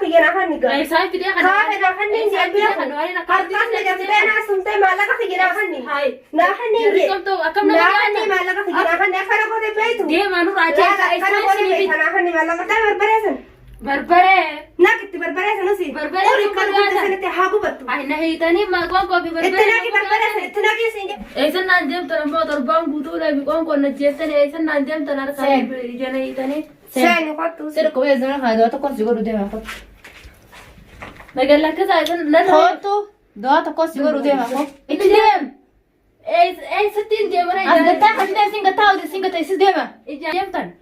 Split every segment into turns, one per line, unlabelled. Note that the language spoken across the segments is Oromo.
في جنا خني
أي سايف كده خد
خا خني نجيب خني أرتاح نجيب أنا سمتي ما لك في جنا خني
هاي
نا خني نجيب
جريكم تو أكمل
نا
نجيب
خني ما لك في جنا خني أكره كده بيتو
دي ما نور عجيب أي
أكره
سايف
كده
سنيبي
بيت أنا خني ما لك ده بربريسن
بربرة
نا كنت بربريسن نسي
بربرة
أوري كده سنتي حاجو بتو
أي نهي تاني ما قام قام بربرة
إتناكي بربريسن إتناكي سينج
أي سنة عندهم ترى ما تربان بطولة بيقام كنا جيتني أي سنة عندهم ترى ركاب جناي تاني
ساني قطو
سير كويس زمان هذا تقص يقولوا دي ما خط
ما قال لك كذا لا
خطو ده تقص يقولوا دي ما خط
إتنين أي ستين دي مرة
قطع حتى سينغ ودي سينغ تيسيس دي ما
إجا تان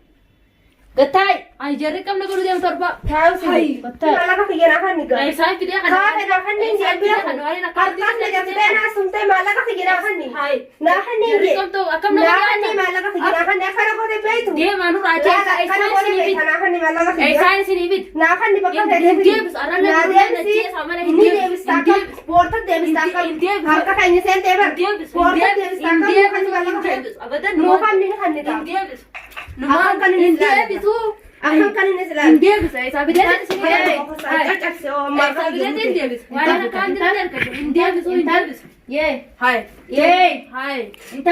قطع
أي جري كم نقول ديم تربا
تعالوا سيدي ما لك في جنا خني
أي سايف كده خد
خا خني نجيب أرتاح نجيب أنا سمتي ما لك في جنا خني
هاي
نا خني نجيب
جريكم تو أكمل
نا خني
نجيب
ما لك في جنا خني أكره كده بيتو
دي ما نور عجيب أي سايف سنيبي
أنا خني ما لك في
أي
جنا
سايف سنيبي
نا خني بقى
إنديبس أنا لا
ديبس إندي ديبس تاكل بورتا ديبس تاكل هركا كاين سنت إبر
إنديبس
بورتا ديبس تاكل مو خني ما لك
إنديبس أبدا
مو خني خني تاكل
إنديبس
أكم كان
إنديبس هو
أكم كان نزل
إنديبس أي سابدة سنيبي
ما
سابدة إنديبس وأنا كان إنديبس هو إنديبس
يه
هاي
يه
هاي
انت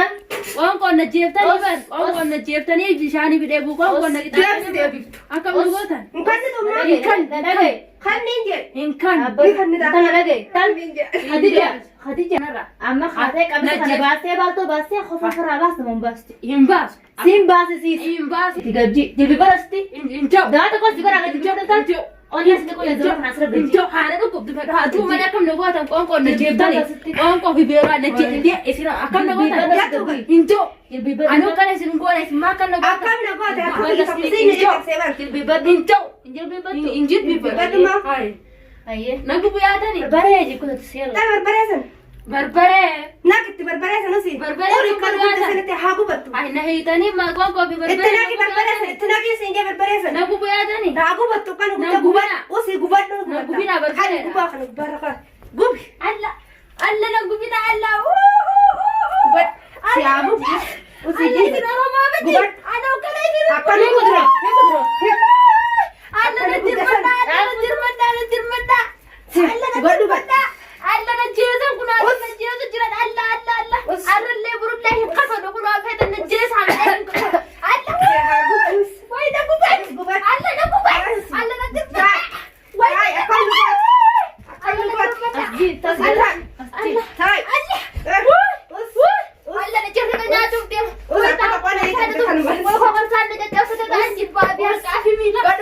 وان كنا جيبتني بس وان كنا جيبتني بشاني بديبو وان كنا
ديبس
أكم نقولتن
مكان تو ما
لقي
خني نجي
إن كان
انت لقي خديجة
خديجة نرى
اما خاتك ابس باسه بالتو باسه خوف خراباس من باس
ينباس
سين باس سيس
ينباس
تجي دي برستي
إنجو
ده تقص يقول على دي
إنجو
اونيس نقول زمان حسر بيجي
إنجو حانا نقول دفعة تو ما نكمل نقولتن وان كنا جيبتني وان كنا في بيرا نجي دي إسرا أكم نقولتن إنجو أنا كان يصير نقول ما كان نقول
أكم نقول أكم يسمين يجي تسيبر
إنجو
انجو
بيبر هاي
ايه
نقول بياتني
بربريجي كنت تسير
بربريسن
بربرة
نكت بربريسن نسي
بربرة
أوري كده سنتي حاجو بتو
أي نهي تاني ما قام قام بربرة
إتناكي بربريسن إتناكي سينج بربريسن
نقول بياتني
حاجو بتو كانوا
نعم،
كده
قبنا.
وسي قبنا
قبنا بربرة.
خلي قبنا خلي قبنا قبي
الله الله نقول بينا الله
قبنا سيابو وسي
الله
جيب
يسنا ما بدي
قبنا
أنا وكلا يسنا
أكل قدرة
الله ندير منا الله ندير منا ندير منا الله ندير
قبنا
منا الله نجيزم كنا نجيز جراد الله الله الله الله اللي برد له قفل وكنا فهد نجيز على الله وين نقول الله نقول الله ندير منا وين
اسجي تصل
الله
هاي
الله نجيب لنا جوتي وهو كان نجيب سنة عندي بابي كافي ميلا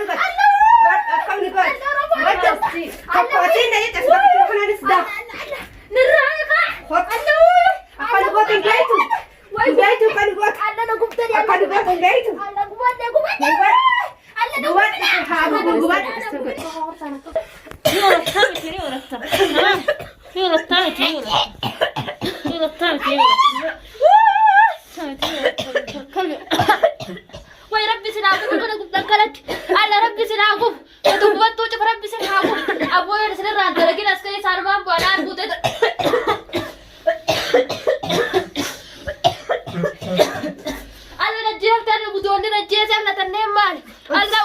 ربي سنعقب أنا قلت لك على ربي سنعقب تقوم توجب ربي سنعقب أبوي رسل الرانت لكن أسكني صار ما بوانا أربوت الله نجيب تاني بدون نجيب سامنا تنام مال الله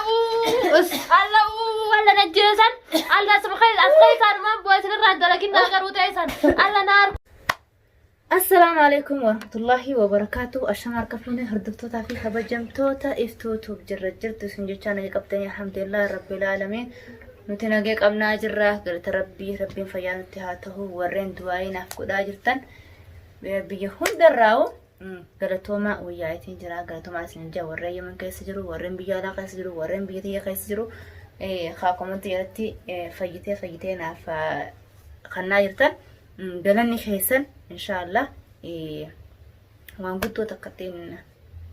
نجيب الله سبخيل أسكني صار ما بوانا رسل الرانت لكن ناقر وتعيسان الله نار
السلام عليكم ورحمة الله وبركاته الشمار كفلوني هردفتو تافي خبجمتوتا افتوتو بجرجرت سنجوشانا يقبتني الحمد لله رب العالمين نتناقيق أبنا جراه قلت ربي فيان اتهاته ورين دوائي نافقو داجرتن بيهون دراو قلتوما ويايتين جراه قلتوما سنجا ورين يمن كيس جرو ورين بيالا كيس جرو ورين بيتي كيس جرو خاكم انتيرتي فيتي نافا خنا جرتن قلني خيسن إن شاء الله وان قلتو تقتين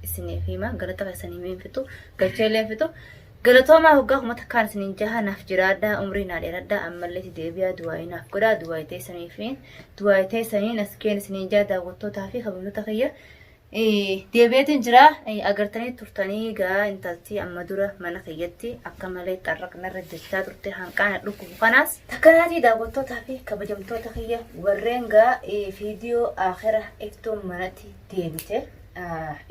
السنين فيما قلت غيسني مين فتو قلت لين فتو قلتو ما هو قاق متكان سنين جها نفجرادا عمرنا لردا أما اللي تدبيا دواي نفقدا دواي تيسني فين دواي تيسني نسكين سنين جادا قلتو تافي خبرنا تخيا ديبيت جرا أجرتني تفتني جا إنتاتي أما دورة ما نخيتي أكملي تركنا رجعت ترتي هنكان لكم خناس تكناتي دعوتو تافي كبجمتو تخيا ورينجا فيديو آخره إفتم مناتي ديبته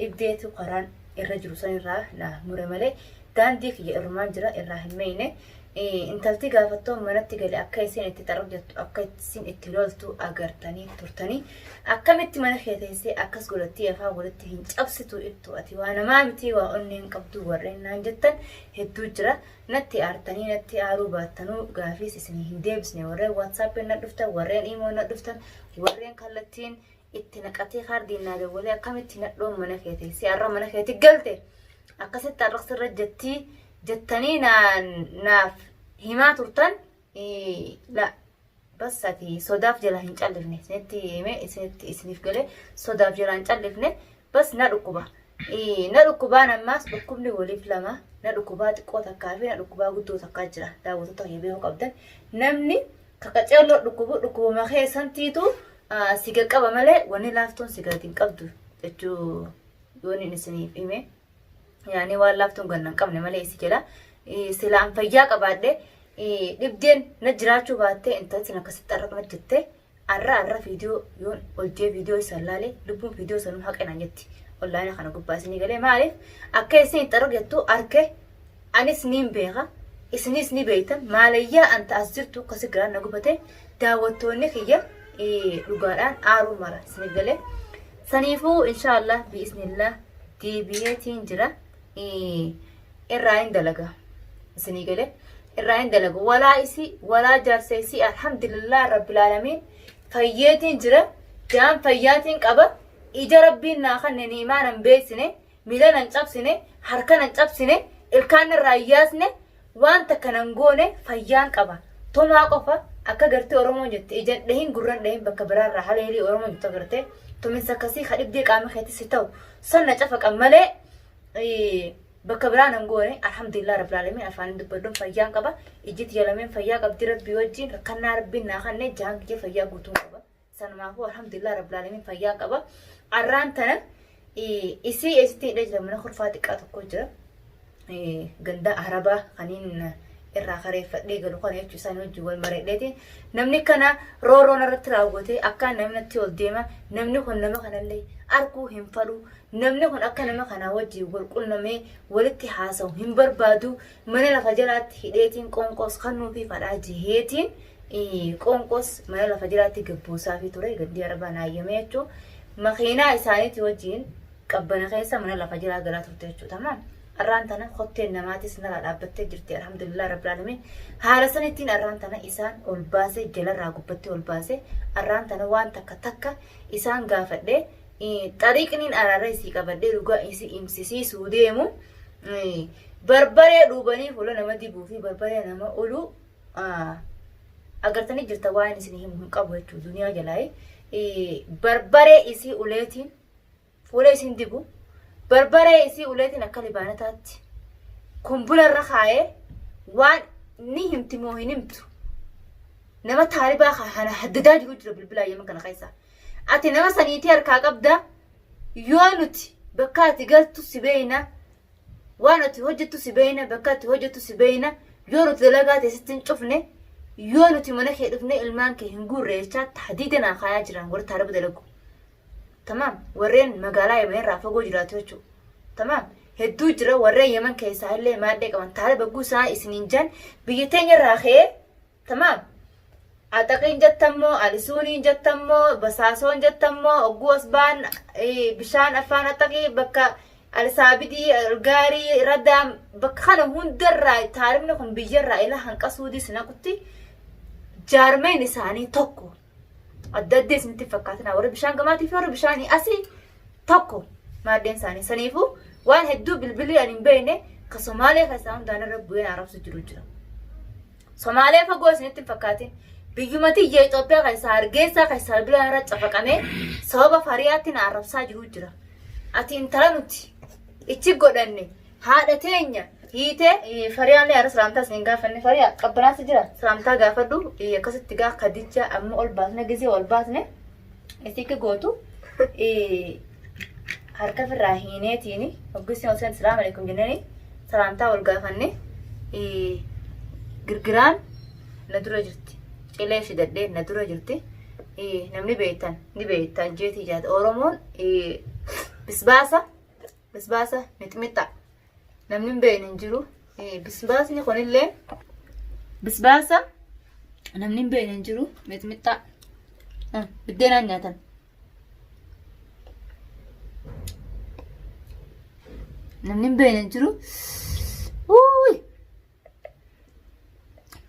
إبديت قران الرجل سنرا لا مرملة كان ديك يرمان جرا الرهمينه intalti gaafattoo manatti galee akka isin itti xarabjattu akka isin itti loltu agartanii turtanii akkamitti mana kee teessee akkas godhattee afaan walitti hin cabsitu ibtu ati waa namaa miti waa onneen qabdu warreen naan jettan hedduu jira natti aartanii natti aaruu baattanuu gaafiis isin hin deebisne warreen WhatsApp na dhuftan warreen email na dhuftan warreen kallattiin itti naqatee kaardiin naa dawwalee akkamitti nadhoon mana kee teessee arra mana keetti galte akkasitti arraqsirra jettanii naaf himaa turtan la basati sodaaf jala hin callifne isinitti hime isiniif galee sodaaf jala hin callifne bas na dhukkubaan ammaas dhukkubni waliif lama na dhukkubaa xiqqoo takkaa fi na dhukkubaa guddoo takkaa jira daawwattoota beekuu qabdan namni kakaceelloo dhukkubuma keessantiitu si qaqqaba malee wanni laaftuun si gadi hin qabdu jechuu yoon isiniif hime yaani waan laaftuun gannan qabne malee isi jedha silaan fayyaa qabaadhe dhibdeen na jiraachuu baattee intalti akkasitti arraqna jettee arra viidiyoo yoon oljee viidiyoo isa laalee lubbuun viidiyoo sanuu haqenan jetti online kana gubbaa isinii galee maaliif akka isin itti argattu arke anis niin beeka isinis ni beektan maalayyaa anta as jirtu akkasi giraan na gubate daawwattoonni kiyya dhugaadhaan aaruu mara isinii galee saniifuu inshaallah bi'isnillah deebi'eetiin jira irraa hin dalaga isinii galee irraa hin dalagu walaa jaarseessi alhamdulillah rabbil alamin fayyeetiin jira jaan fayyaatiin qaba ija rabbiin naa kanneen imaanan beeksine miila nan cabsine harka nan cabsine ilkaan irraa yaasne waan takka nan goone fayyaan qaba tomaa qofa akka gartee oromoon jette ija dhahin gurran dhahin bakka biraarraa haleelii oromoon jettu agartee tuminsa akkasii kadhibdee qaama keetis ta'u sanna cafaqa malee bakka biraan an goone alhamdulillah rabbil alamin afaan dubbaddoon fayyaan qaba ijiti yalameen fayyaa qabdi rabbii wajjin rakkannaa rabbiin naa kanneen jahan kiyya fayyaa guutuun qaba sanumaafuu alhamdulillah rabbil alamin fayyaa qaba arraan tana isii eessitiin jira mana kurfaa xiqqaa tokko jira ganda arabaa kaniin irraa kareeffadhee galu kana jechuu isaanii wajjin wal mareedheetiin namni kana rooroon irratti raawwatee akka namnatti ol deema namni kun nama kanallee arguu hin fadhu namni kun akka nama kanaa wajjin wal qunnamee walitti haasa'u hin barbaadu mana lafa jalaatti hidheetiin qoonqoos kannuu fi fadhaa jiheetiin qoonqoos mana lafa jalaatti gabbuusaa fi ture gandii arbaa naayyamee jechuu makiinaa isaaniitti wajjin qabbana keessa mana lafa jalaa galaa turte jechuu tamaan arraan tana hotteen namaatis nara dhaabbattee jirti alhamdulillah rabbil alamin haala sanittiin arraan tana isaan ol baasee jalarraa gubbattee ol baasee arraan tana waan takka isaan gaafadhee xariiqniin araara isii qabadhee dhugaa isii imsisiisuu deemu barbaree dhuubanii fuula nama dibuu fi barbaree nama oluu agartanii jirta waan isin hin qabu jechuu duniyaa jalaa barbaree isii uleetiin fuula isin dibu barbaree isii uleetiin akka libaanataatti kumbula irra kaayee waan ni himti moo hin himtu nama taalibaa kana haddadaa jiru jira bilbilaa yemma kana keessa ati nama saniitii harkaa qabda yoo nuti bakka ati galtu si beeyna waan ati hojjettu si beeyna bakka ati hojjettu si beeyna yoo nuti dalagaa teessitti hin cufne yoo nuti mana kee dhufne ilmaan kee hin guurre jechaa tahdiida naa kaayaa jiran warra taaliba dalagu تمام ورين مقالة يمين رافقو جراتوچو تمام هدو جرا ورين يمن كيسا اللي ما ديك من تعال بقو ساعة سنين جان بيتين الراخي تمام أعتقين جتمو ألسونين جتمو بساسون جتمو أقو أسبان بشان أفان أتقي بكا السابدي الغاري ردام بكخانو هون در تعلمنكم بيجر إلا هنقصودي سنقطي جارمين ساني توكو الددس انت فكاتنا ورا بشان قماتي في ورا بشاني اسي توكو ما دين ساني سنيفو وان هدو بالبلي ان بينه كصومالي فسام دانا ربوين عرب سجرو جرا صومالي فغوس انت فكاتين بيجمتي جي توبيا قيصار جيسا قيصار بلا رچ فقامه سبب فرياتين عرب ساجرو جرا اتين ترنوتي اچي غدني هادتينيا هيته فريان لي ارس رامتا سنغا فني فريا قبنا سجرا سرامتا غافدو يكست غا خديجه ام اول باسنا غزي اول باسنه اسيك غوتو حركه فراهينيتيني وغسي وسن السلام عليكم جنني سرامتا اول غافني غرغران ندرو جرتي إليش ددين ندرو جرتي نمني بيتان جيتي جاد أورمون بسباسة نتمتع نمني بين نجرو بسباسة نكون اللي bisbaasa namni hin beekne hin jiru mixmixaa biddeenaan nyaatan. Namni hin beekne hin jiru.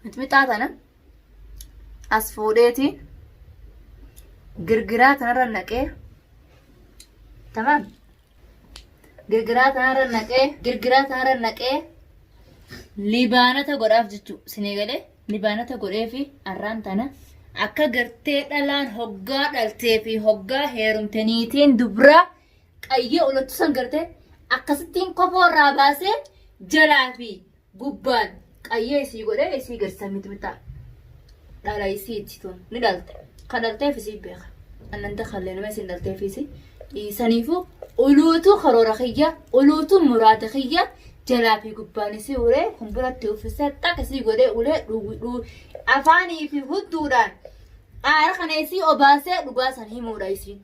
Mixmixaa tana as fuudheeti girgiraa kanarra naqee tamam. Girgiraa kanarra naqee libaanata godhaaf jechuudha. Sinii galee libaanata godhee fi arraan tana akka gartee dhalaan hoggaa dhaltee fi hoggaa heerumtaniitiin dubraa qayyee olottu san gartee akkasittiin kofoo irraa baasee jalaa fi gubbaan qayyee isii godhee isii garsa mixmixaa dhala isiiti tun ni dhalte. Kan dhalteef isii beeka. Annanta kallee nama isin dhalteefisi. Saniifuu uluutu karoora kiyya uluutu muraada kiyya jalaa fi gubbaan isii uree humburatti uffisee takka isii godhee ulee afaanii fi hudduudhaan aara kana isii obaasee dhugaa san himuudha isiin.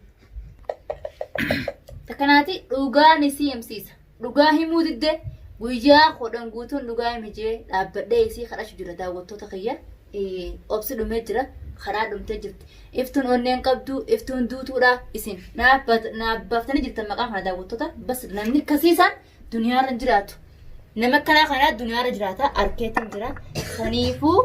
Takkanaati dhugaan isii himsiisa. Dhugaa himuu diddee guyyaa kudhan guutuun dhugaa himijee dhaabbadhee isii kadhachuu jira daawwattoota kiyya. Obsi dhumee jira. Karaa dhumtee jirti. Iftuun onneen qabdu, iftuun duutuudha isin. Naabbaftanii jirtan maqaa kana daawwattoota. Bas namni akkasiisan duniyaarra jiraatu. Nama akkanaa kanaa duniyaarra jiraata. Arkeetiin jira. Kaniifuu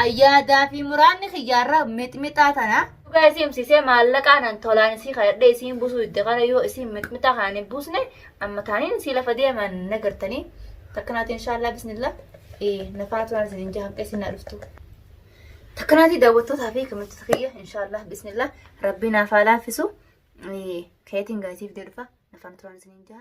ayyaadaa fi muraanni kiyyaarra mixmixaa tana. Dhugaa isii himsiisee maallaqaan tolaan isii kadhadhee isiin buusuu itti kana yoo isiin mixmixaa kana hin buusne amma taaniin isii lafa deeman nagartanii. Takkanaati inshaallah bismillah. Nafaa turaan isin inja hanqee isin na dhuftu. Takkanaati daawwattootaa fi kamittoota kiyya inshaallah bismillah rabbiin afaa laaffisu keetiin gaasiif deebifa nafaan turaan isin inja.